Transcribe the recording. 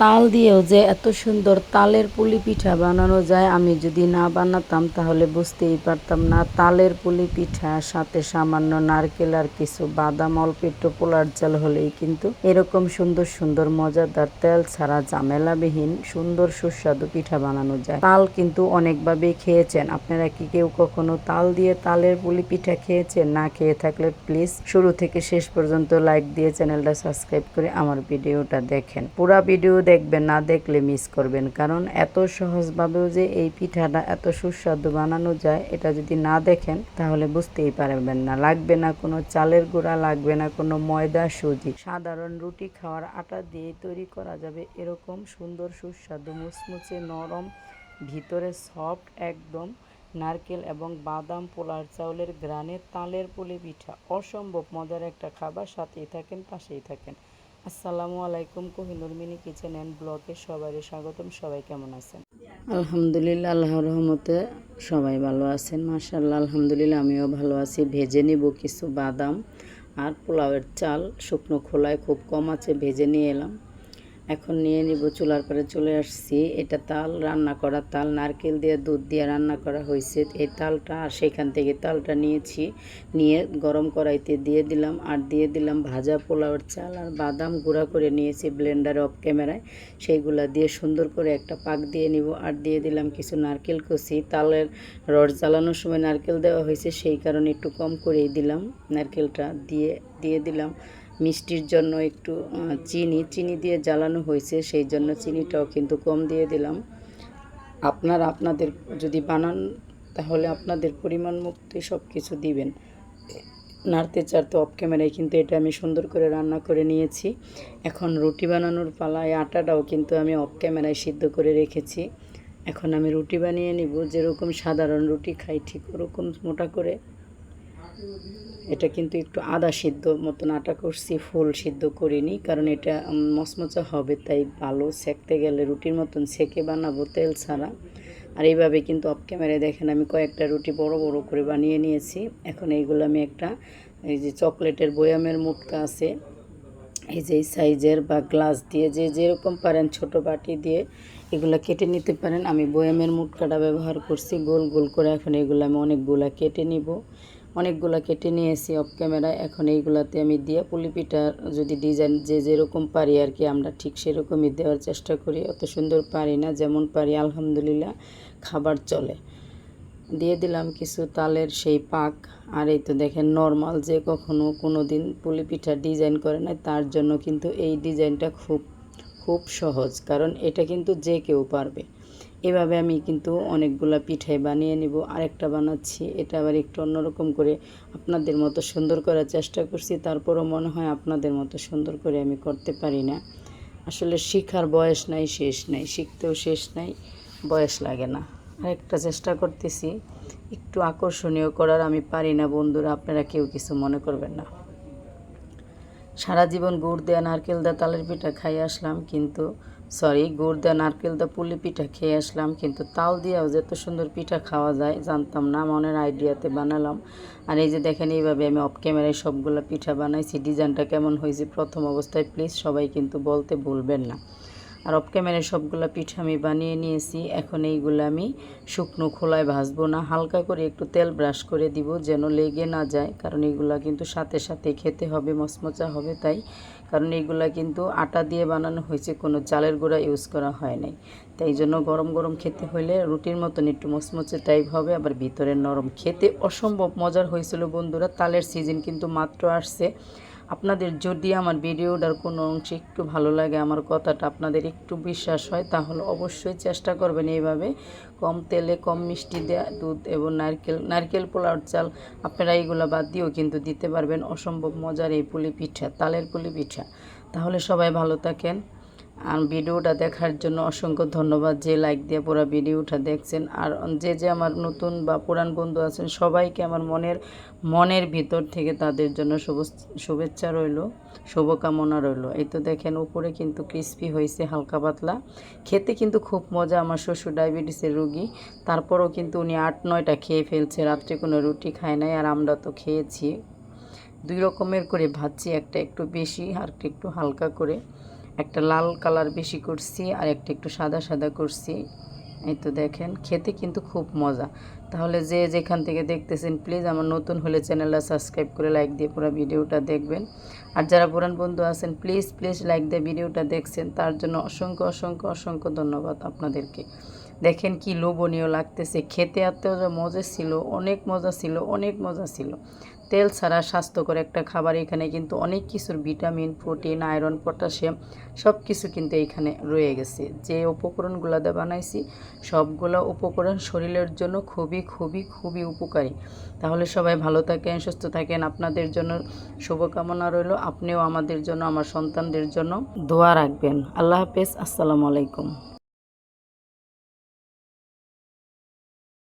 তাল দিয়েও যে এত সুন্দর তালের পুলি পিঠা বানানো যায়, আমি যদি না বানাতাম তাহলে বুঝতেই পারতাম না। তালের পুলি পিঠা সাথে সামান্য নারকেল আর কিছু বাদাম, অল্প একটু পোলার চাল হলেই কিন্তু এরকম সুন্দর সুন্দর মজাদার তেল ছাড়া ঝামেলাবিহীন সুন্দর সুস্বাদু পিঠা বানানো যায়। তাল কিন্তু অনেকভাবেই খেয়েছেন আপনারা, কি কেউ কখনো তাল দিয়ে তালের পুলি পিঠা খেয়েছেন? না খেয়ে থাকলে প্লিজ শুরু থেকে শেষ পর্যন্ত লাইক দিয়ে চ্যানেলটা সাবস্ক্রাইব করে আমার ভিডিওটা দেখেন। পুরা ভিডিও দেখবেন, না দেখলে মিস করবেন। কারণ এত সহজভাবেও যে এই পিঠাটা এত সুস্বাদু বানানো যায়, এটা যদি না দেখেন তাহলে বুঝতেই পারবেন না। লাগবে না কোনো চালের গুঁড়া, লাগবে না কোনো ময়দা সুজি, সাধারণ রুটি খাওয়ার আটা দিয়ে তৈরি করা যাবে এরকম সুন্দর সুস্বাদু মুচমুচে নরম, ভিতরে সফট একদম নারকেল এবং বাদাম পোলার চাউলের গ্রানে তালের পুলি পিঠা। অসম্ভব মজার একটা খাবার। সাথেই থাকেন, পাশেই থাকেন। আসসালামু আলাইকুম, কোহিনুর মিনি কিচেন অ্যান্ড ব্লগে সবারই স্বাগতম। সবাই কেমন আছেন? আলহামদুলিল্লাহ, আল্লাহর রহমতে সবাই ভালো আছেন। মাশাআল্লাহ, আলহামদুলিল্লাহ আমিও ভালো আছি। ভেজে নিব কিছু বাদাম আর পোলাওয়ের চাল, শুকনো খোলায় খুব কম আছে, ভেজে নিয়ে এলাম। এখন নিয়ে নিব, চুলার পরে চলে আসছি। এটা তাল, রান্না করা তাল, নারকেল দিয়ে দুধ দিয়ে রান্না করা হয়েছে এই তালটা। আর সেখান থেকে তালটা নিয়েছি, নিয়ে গরম কড়াইতে দিয়ে দিলাম। আর দিয়ে দিলাম ভাজা পোলাওয়ের চাল আর বাদাম গুঁড়া করে নিয়েছি ব্লেন্ডারে অফ ক্যামেরায়, সেইগুলা দিয়ে সুন্দর করে একটা পাক দিয়ে নিব। আর দিয়ে দিলাম কিছু নারকেল কুচি। তালের রস জ্বালানোর সময় নারকেল দেওয়া হয়েছে, সেই কারণে একটু কম করেই দিলাম নারকেলটা। দিয়ে দিলাম মিষ্টির জন্য একটু চিনি দিয়ে জ্বালানো হয়েছে, সেই জন্য চিনিটাও কিন্তু কম দিয়ে দিলাম। আপনাদের যদি বানান তাহলে আপনাদের পরিমাণ মতোই সব কিছু দিবেন। নাড়তে চাড়তে অফ ক্যামেরায় কিন্তু এটা আমি সুন্দর করে রান্না করে নিয়েছি। এখন রুটি বানানোর পালায়। আটাটাও কিন্তু আমি অফ ক্যামেরায় সিদ্ধ করে রেখেছি। এখন আমি রুটি বানিয়ে নিব। যেরকম সাধারণ রুটি খাই ঠিক ওরকম মোটা করে। এটা কিন্তু একটু আধা সিদ্ধ মতন আটা করছি, ফুল সিদ্ধ করিনি, কারণ এটা মচমচা হবে, তাই ভালো সেঁকতে গেলে রুটির মতন সেঁকে বানাবো তেল ছাড়া। আর এইভাবে কিন্তু অফ ক্যামেরায় দেখেন আমি কয়েকটা রুটি বড় বড় করে বানিয়ে নিয়েছি। এখন এইগুলো আমি একটা, এই যে চকলেটের বয়ামের মুটকা আছে, এই যে সাইজের বা গ্লাস দিয়ে যে যেরকম পারেন, ছোট বাটি দিয়ে এগুলো কেটে নিতে পারেন। আমি বয়ামের মুটকাটা ব্যবহার করছি গোল গোল করে। এখন এগুলো আমি অনেকগুলা কেটে নিব। অনেকগুলা কেটে নিয়েছি অফ ক্যামেরায়। এখন এইগুলাতে আমি দিয়ে পুলি পিঠার যদি ডিজাইন যে যেরকম পারি আর কি, আমরা ঠিক সেরকমই দেওয়ার চেষ্টা করি। অত সুন্দর পারি না, যেমন পারি আলহামদুলিল্লাহ খাবার চলে। দিয়ে দিলাম কিছু তালের সেই পাক। আর এই তো দেখেন, নর্মাল যে কখনো কোনো দিন পুলি পিঠার ডিজাইন করে না, তার জন্য কিন্তু এই ডিজাইনটা খুব খুব সহজ, কারণ এটা কিন্তু যে কেউ পারবে। এভাবে আমি কিন্তু অনেকগুলা পিঠাই বানিয়ে নিব। আরেকটা বানাচ্ছি, এটা আবার একটু অন্যরকম করে আপনাদের মতো সুন্দর করার চেষ্টা করছি। তারপরও মনে হয় আপনাদের মতো সুন্দর করে আমি করতে পারি না। আসলে শিখার বয়স নাই, শেষ নাই, শিখতেও শেষ নাই, বয়স লাগে না। আরেকটা চেষ্টা করতেছি একটু আকর্ষণীয় করার, আমি পারি না বন্ধুরা, আপনারা কেউ কিছু মনে করবেন না। সারা জীবন গুড় দেওয়া নারকেল দেওয়া তালের পিঠা খাইয়ে আসলাম, কিন্তু গুড় দেওয়া নারকেল দেওয়া পুলি পিঠা খেয়ে আসলাম, কিন্তু তাল দিয়েও যে এত সুন্দর পিঠা খাওয়া যায় জানতাম না। মনের আইডিয়াতে বানালাম। আর এই যে দেখেন, এইভাবে আমি অফ ক্যামেরায় সবগুলো পিঠা বানাইছি। ডিজাইনটা কেমন হয়েছে প্রথম অবস্থায় প্লিজ সবাই কিন্তু বলতে ভুলবেন না। আর অফ ক্যামেরায় সবগুলো পিঠা আমি বানিয়ে নিয়েছি। এখন এইগুলো আমি শুকনো খোলায় ভাজবো না, হালকা করে একটু তেল ব্রাশ করে দিব যেন লেগে না যায়, কারণ এইগুলা কিন্তু সাথে সাথে খেতে হবে, মচমচা হবে তাই। কারণ এইগুলা কিন্তু আটা দিয়ে বানানো হয়েছে, কোনো চালের গুঁড়া ইউজ করা হয় নাই। তাই জন্য গরম গরম খেতে হলে রুটির মতন একটু মচমচে টাইপ হবে, আবার ভিতরে নরম। খেতে অসম্ভব মজার হয়েছিল বন্ধুরা। তালের সিজন কিন্তু মাত্র আসছে। আপনাদের যদি আমার ভিডিওটার কোনো অংশে একটু ভালো লাগে, আমার কথাটা আপনাদের একটু বিশ্বাস হয়, তাহলে অবশ্যই চেষ্টা করবেন এইভাবে কম তেলে কম মিষ্টি দেওয়া দুধ এবং নারকেল পোলাওর চাল। আপনারা এইগুলো বাদ দিয়েও কিন্তু দিতে পারবেন। অসম্ভব মজার এই পুলি পিঠা, তালের পুলি পিঠা। তাহলে সবাই ভালো থাকেন। আর ভিডিওটা দেখার জন্য অসংখ্য ধন্যবাদ, যে লাইক দিয়ে পুরো ভিডিওটা দেখছেন। আর যে আমার নতুন বা পুরান বন্ধু আছেন সবাইকে আমার মনের ভিতর থেকে তাদের জন্য শুভেচ্ছা রইল, শুভকামনা রইল। এই তো দেখেন উপরে কিন্তু ক্রিস্পি হয়েছে, হালকা পাতলা, খেতে কিন্তু খুব মজা। আমার শ্বশুর ডায়াবেটিসের রোগী, তারপরও কিন্তু উনি 8-9টা খেয়ে ফেলছে, রাত্রে কোনো রুটি খায় নাই। আর আমরা তো খেয়েছি। দুই রকমের করে ভাজছি, একটা একটু বেশি আর একটু হালকা করে। একটা লাল কালার বেশি করছি আর একটা একটু সাদা সাদা করছি। এই তো দেখেন, খেতে কিন্তু খুব মজা। তাহলে যে যেখান থেকে দেখতেছেন প্লিজ আমার নতুন হলে চ্যানেলটা সাবস্ক্রাইব করে লাইক দিয়ে পুরো ভিডিওটা দেখবেন। আর যারা পুরান বন্ধু আছেন প্লিজ প্লিজ লাইক দিয়ে ভিডিওটা দেখছেন, তার জন্য অসংখ্য অসংখ্য অসংখ্য ধন্যবাদ আপনাদেরকে। দেখেন কি লোভনীয় লাগতেছে খেতে, এত মজা ছিল, অনেক মজা ছিল, অনেক মজা ছিল। তেল ছাড়া স্বাস্থ্যকর একটা খাবার। এখানে কিন্তু অনেক কিছুর ভিটামিন, প্রোটিন, আয়রন, পটাশিয়াম সব কিছু কিন্তু এইখানে রয়ে গেছে। যে উপকরণগুলো দিয়ে বানাইছি সবগুলো উপকরণ শরীরের জন্য খুবই খুবই খুবই উপকারী। তাহলে সবাই ভালো থাকেন, সুস্থ থাকেন, আপনাদের জন্য শুভকামনা রইল। আপনিও আমাদের জন্য, আমার সন্তানদের জন্য দোয়া রাখবেন। আল্লাহ হাফেজ, আসসালামু আলাইকুম।